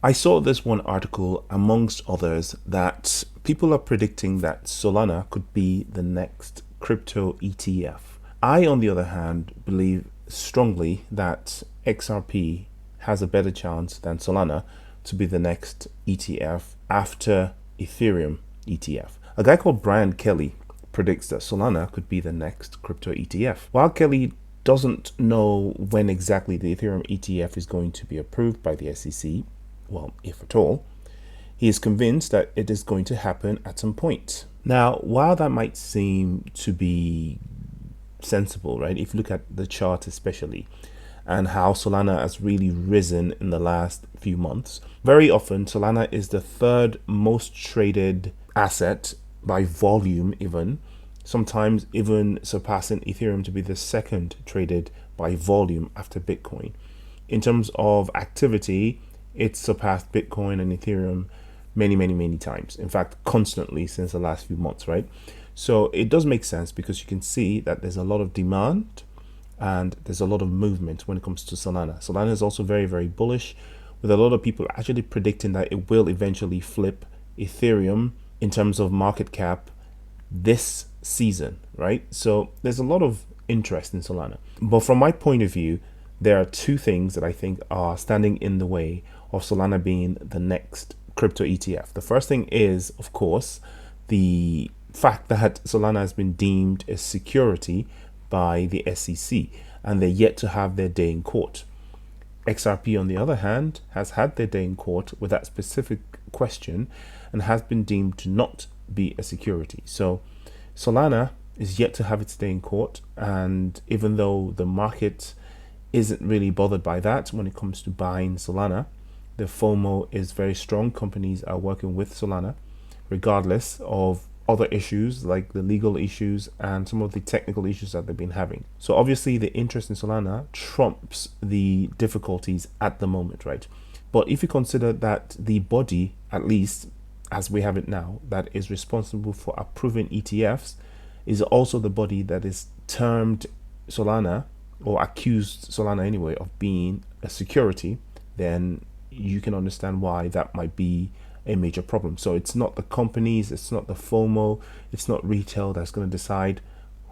I saw this one article amongst others that people are predicting that Solana could be the next crypto ETF. I, on the other hand, believe strongly that XRP has a better chance than Solana to be the next ETF after Ethereum ETF. A guy called Brian Kelly predicts that Solana could be the next crypto ETF. While Kelly doesn't know when exactly the Ethereum ETF is going to be approved by the SEC, well, if at all, he is convinced that it is going to happen at some point. Now, while that might seem to be sensible, right? If you look at the chart especially, and how Solana has really risen in the last few months. Very often, Solana is the third most traded asset by volume even, sometimes even surpassing Ethereum to be the second traded by volume after Bitcoin. In terms of activity, it's surpassed Bitcoin and Ethereum many times. In fact, constantly since the last few months, right? So it does make sense because you can see that there's a lot of demand and there's a lot of movement when it comes to Solana. Solana is also very bullish, with a lot of people actually predicting that it will eventually flip Ethereum in terms of market cap this season, right? So there's a lot of interest in Solana. But from my point of view, there are two things that I think are standing in the way of Solana being the next crypto ETF. The first thing is, of course, the fact that Solana has been deemed a security by the SEC, and they're yet to have their day in court. XRP, on the other hand, has had their day in court with that specific question and has been deemed to not be a security. So Solana is yet to have its day in court, and even though the market isn't really bothered by that when it comes to buying Solana, the FOMO is very strong. Companies are working with Solana regardless of other issues like the legal issues and some of the technical issues that they've been having. So obviously the interest in Solana trumps the difficulties at the moment, right? But if you consider that the body, at least as we have it now, that is responsible for approving ETFs is also the body that is termed Solana, or accused Solana anyway, of being a security, then you can understand why that might be a major problem. So it's not the companies, it's not the FOMO, it's not retail that's going to decide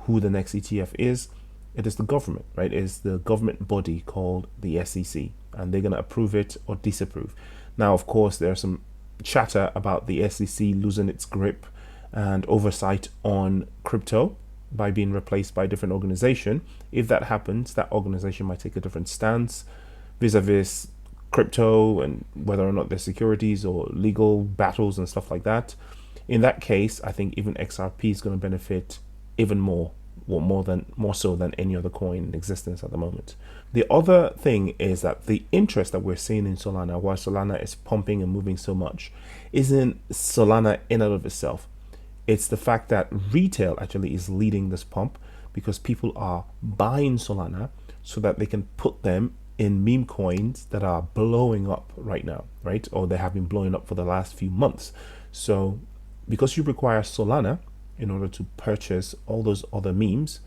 who the next ETF is. It is the government, right? It's the government body called the SEC, and they're going to approve it or disapprove. Now, of course, there's some chatter about the SEC losing its grip and oversight on crypto by being replaced by a different organization. If that happens, that organization might take a different stance vis-a-vis crypto and whether or not there's securities or legal battles and stuff like that. In that case, I think even XRP is going to benefit even more so than any other coin in existence at the moment. The other thing is that the interest that we're seeing in Solana, while Solana is pumping and moving so much, isn't Solana in and of itself. It's the fact that retail actually is leading this pump because people are buying Solana so that they can put them in meme coins that are blowing up right now, right? Or they have been blowing up for the last few months. So because you require Solana in order to purchase all those other memes,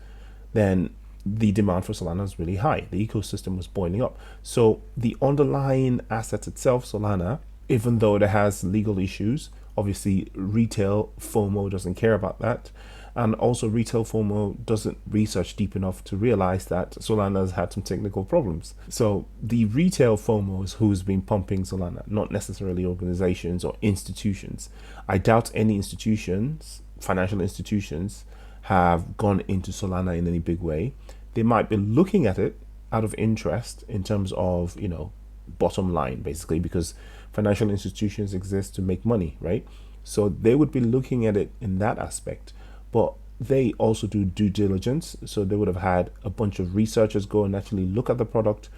then the demand for Solana is really high. The ecosystem was boiling up. So the underlying asset itself, Solana, even though it has legal issues, obviously retail FOMO doesn't care about that. And also retail FOMO doesn't research deep enough to realize that Solana has had some technical problems. So the retail FOMO is who's been pumping Solana, not necessarily organizations or institutions. I doubt any institutions, financial institutions, have gone into Solana in any big way. They might be looking at it out of interest in terms of, bottom line, basically, because financial institutions exist to make money, right? So they would be looking at it in that aspect. But they also do due diligence. So they would have had a bunch of researchers go and actually look at the product.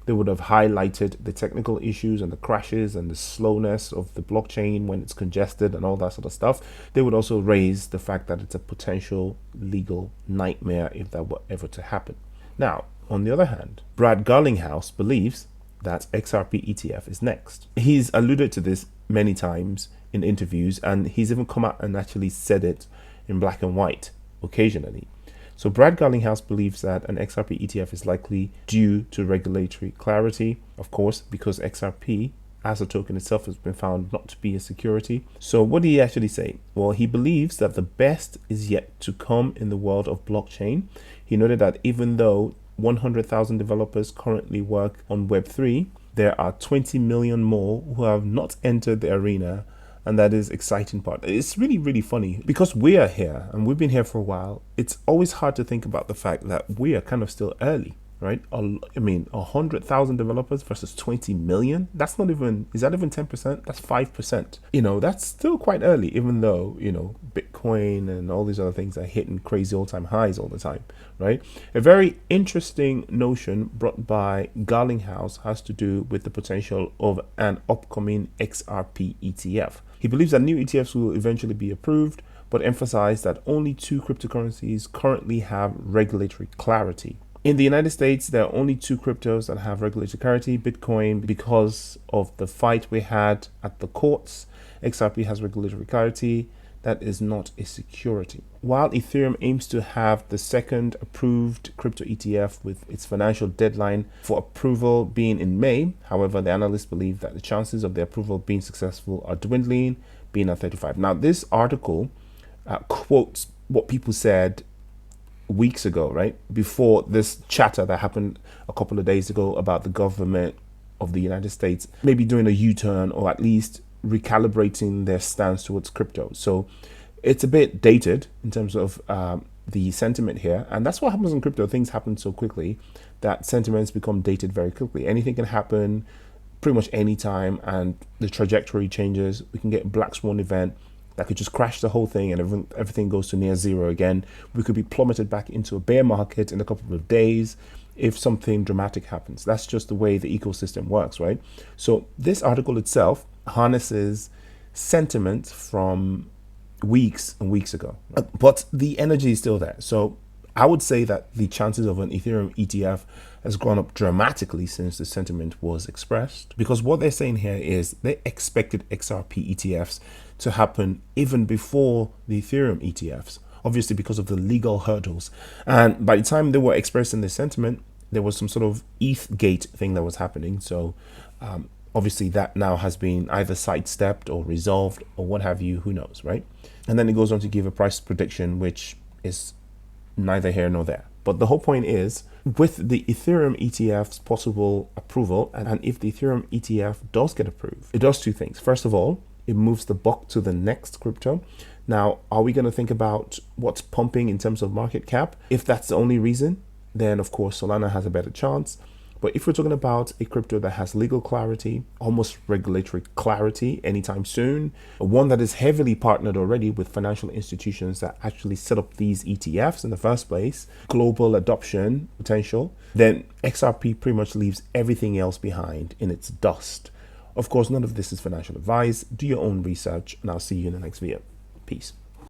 They would have highlighted the technical issues and the crashes and the slowness of the blockchain when it's congested and all that sort of stuff. They would also raise the fact that it's a potential legal nightmare if that were ever to happen. Now, on the other hand, Brad Garlinghouse believes that XRP ETF is next. He's alluded to this many times in interviews, and he's even come out and actually said it in black and white occasionally. So Brad Garlinghouse believes that an XRP ETF is likely due to regulatory clarity, of course, because XRP as a token itself has been found not to be a security. So what did he actually say? Well, he believes that the best is yet to come in the world of blockchain. He noted that even though 100,000 developers currently work on Web3, there are 20 million more who have not entered the arena. And that is exciting part. It's really, really funny because we are here and we've been here for a while. It's always hard to think about the fact that we are kind of still early, right? I mean, 100,000 developers versus 20 million. That's not even, is that even 10%? That's 5%. You know, that's still quite early, even though, you know, Bitcoin and all these other things are hitting crazy all-time highs all the time, right? A very interesting notion brought by Garlinghouse has to do with the potential of an upcoming XRP ETF. He believes that new ETFs will eventually be approved, but emphasized that only 2 cryptocurrencies currently have regulatory clarity. In the United States, there are only 2 cryptos that have regulatory clarity. Bitcoin, because of the fight we had at the courts. XRP has regulatory clarity. That is not a security. While Ethereum aims to have the second approved crypto ETF with its financial deadline for approval being in May, however, the analysts believe that the chances of the approval being successful are dwindling, being at 35. Now, this article quotes what people said weeks ago, right? Before this chatter that happened a couple of days ago about the government of the United States maybe doing a U-turn or at least recalibrating their stance towards crypto. So it's a bit dated in terms of the sentiment here. And that's what happens in crypto. Things happen so quickly that sentiments become dated very quickly. Anything can happen pretty much any time and the trajectory changes. We can get a black swan event that could just crash the whole thing and everything goes to near zero again. We could be plummeted back into a bear market in a couple of days if something dramatic happens. That's just the way the ecosystem works, right? So this article itself harnesses sentiment from weeks and weeks ago, but the energy is still there. So I would say that the chances of an Ethereum ETF has gone up dramatically since the sentiment was expressed, because what they're saying here is they expected XRP ETFs to happen even before the Ethereum ETFs, obviously because of the legal hurdles. And by the time they were expressing this sentiment, there was some sort of ETH gate thing that was happening. So obviously that now has been either sidestepped or resolved or what have you, who knows, right? And then it goes on to give a price prediction, which is neither here nor there. But the whole point is, with the Ethereum ETF's possible approval, and if the Ethereum ETF does get approved, it does 2 things. First of all, it moves the buck to the next crypto. Now, are we going to think about what's pumping in terms of market cap? If that's the only reason, then of course Solana has a better chance. But if we're talking about a crypto that has legal clarity, almost regulatory clarity anytime soon, one that is heavily partnered already with financial institutions that actually set up these ETFs in the first place, global adoption potential, then XRP pretty much leaves everything else behind in its dust. Of course, none of this is financial advice. Do your own research, and I'll see you in the next video. Peace.